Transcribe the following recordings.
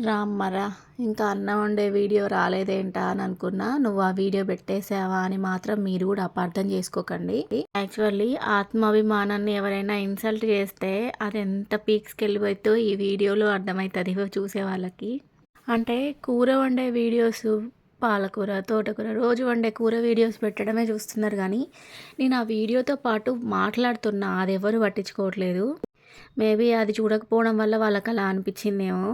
రామ్మరా! ఇంకా అన్నం వండే వీడియో రాలేదేంటా అని అనుకున్నా. నువ్వు ఆ వీడియో పెట్టేసావా అని మాత్రం మీరు కూడా అపార్థం చేసుకోకండి. యాక్చువల్లీ ఆత్మాభిమానాన్ని ఎవరైనా ఇన్సల్ట్ చేస్తే అది ఎంత పీక్స్‌కి వెళ్ళిపోద్దో ఈ వీడియోలో అర్థమవుతుంది చూసే వాళ్ళకి. అంటే కూర వండే వీడియోస్, పాలకూర, తోటకూర, రోజు వండే కూర వీడియోస్ పెట్టడమే చూస్తున్నారు కానీ నేను ఆ వీడియోతో పాటు మాట్లాడుతున్నా, అది ఎవరు పట్టించుకోవట్లేదు. మేబీ అది చూడకపోవడం వల్ల వాళ్ళకి అలా అనిపించిందేమో.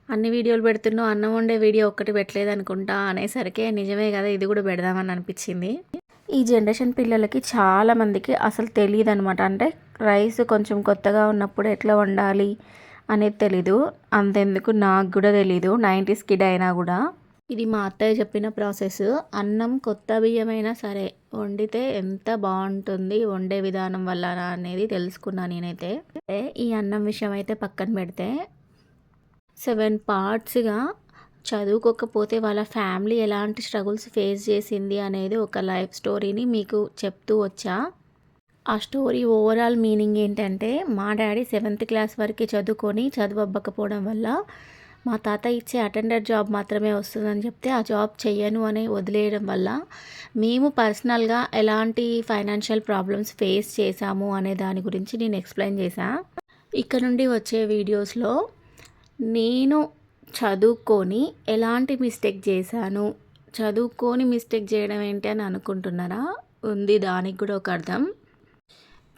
అన్ని వీడియోలు పెడుతున్నావు, అన్నం వండే వీడియో ఒక్కటి పెట్టలేదనుకుంటా అనేసరికి నిజమే కదా, ఇది కూడా పెడదామని అనిపించింది. ఈ జనరేషన్ పిల్లలకి చాలామందికి అసలు తెలియదనమాట. అంటే రైస్ కొంచెం కొత్తగా ఉన్నప్పుడు ఎట్లా వండాలి అనేది తెలీదు. అంతెందుకు నాకు కూడా తెలీదు, 90s కిడ్ అయినా కూడా. ఇది మా అత్తయ్య చెప్పిన ప్రాసెస్. అన్నం కొత్త బియ్యమైనా సరే వండితే ఎంత బాగుంటుంది వండే విధానం వల్ల అనేది తెలుసుకున్నా నేనైతే. ఈ అన్నం విషయం అయితే పక్కన పెడితే 7 పార్ట్స్‌గా చదువుకోకపోతే వాళ్ళ ఫ్యామిలీ ఎలాంటి స్ట్రగుల్స్ ఫేస్ చేసింది అనేది ఒక లైఫ్ స్టోరీని మీకు చెప్తూ వచ్చా. ఆ స్టోరీ ఓవరాల్ మీనింగ్ ఏంటంటే, మా డాడీ 7th క్లాస్ వరకే చదువుకొని చదువవ్వకపోవడం వల్ల మా తాత ఇచ్చే అటెండర్ జాబ్ మాత్రమే వస్తుందని చెప్తే ఆ జాబ్ చెయ్యను అని వదిలేయడం వల్ల మేము పర్సనల్గా ఎలాంటి ఫైనాన్షియల్ ప్రాబ్లమ్స్ ఫేస్ చేశాము అనే దాని గురించి నేను ఎక్స్ప్లెయిన్ చేశా. ఇక్కడ నుండి వచ్చే వీడియోస్లో నేను చదువుకొని ఎలాంటి మిస్టేక్ చేశాను, చదువుకొని మిస్టేక్ చేయడం ఏంటి అని అనుకుంటున్నారా? ఉంది దానికి కూడా ఒక అర్థం.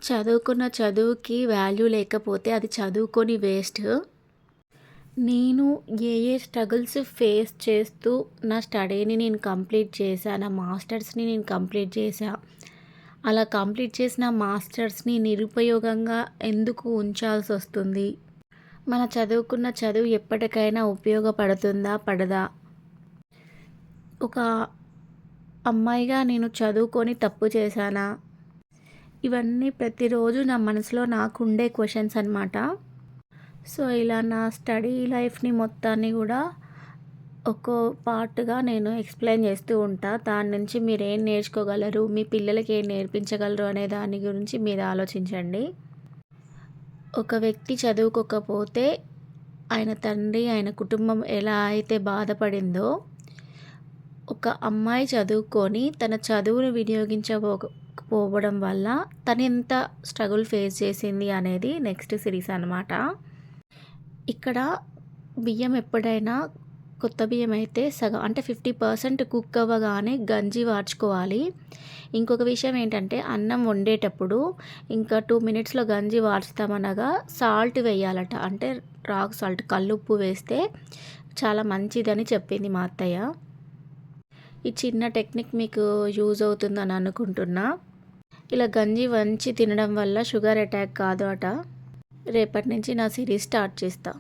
చదువుకున్న చదువుకి వాల్యూ లేకపోతే అది చదువుకొని వేస్ట్. నేను ఏ స్ట్రగుల్స్ ఫేస్ చేస్తూ నా స్టడీని నేను కంప్లీట్ చేశా, నా మాస్టర్స్ని నేను కంప్లీట్ చేశా. అలా కంప్లీట్ చేసిన మాస్టర్స్ని నిరుపయోగంగా ఎందుకు ఉంచాల్సి వస్తుంది? మన చదువుకున్న చదువు ఎప్పటికైనా ఉపయోగపడుతుందా, పడదా? ఒక అమ్మాయిగా నేను చదువుకొని తప్పు చేశానా? ఇవన్నీ ప్రతిరోజు నా మనసులో నాకుండే క్వశ్చన్స్ అనమాట. సో ఇలా నా స్టడీ లైఫ్ని మొత్తాన్ని కూడా ఒక్కో పార్ట్గా నేను ఎక్స్ప్లెయిన్ చేస్తూ ఉంటా. దాని నుంచి మీరు ఏం నేర్చుకోగలరు, మీ పిల్లలకి ఏం నేర్పించగలరు అనే దాని గురించి మీరు ఆలోచించండి. ఒక వ్యక్తి చదువుకోకపోతే ఆయన తండ్రి, ఆయన కుటుంబం ఎలా అయితే బాధపడిందో, ఒక అమ్మాయి చదువుకొని తన చదువును వినియోగించకపోవడం వల్ల తను ఎంత స్ట్రగుల్ ఫేస్ చేసింది అనేది నెక్స్ట్ సిరీస్ అనమాట. ఇక్కడ బియ్యం ఎప్పుడైనా కొత్త బియ్యం అయితే సగం అంటే 50% కుక్ అవ్వగానే గంజి వార్చుకోవాలి. ఇంకొక విషయం ఏంటంటే, అన్నం వండేటప్పుడు ఇంకా 2 మినిట్స్లో గంజి వార్చుతామనగా సాల్ట్ వేయాలట. అంటే రాక్ సాల్ట్, కల్లుప్పు వేస్తే చాలా మంచిదని చెప్పింది మా అత్తయ్య. ఈ చిన్న టెక్నిక్ మీకు యూజ్ అవుతుందని అనుకుంటున్నా. ఇలా గంజి వంచి తినడం వల్ల షుగర్ అటాక్ కాదు అట. రేపటి నుంచి నా సిరీస్ స్టార్ట్ చేస్తా.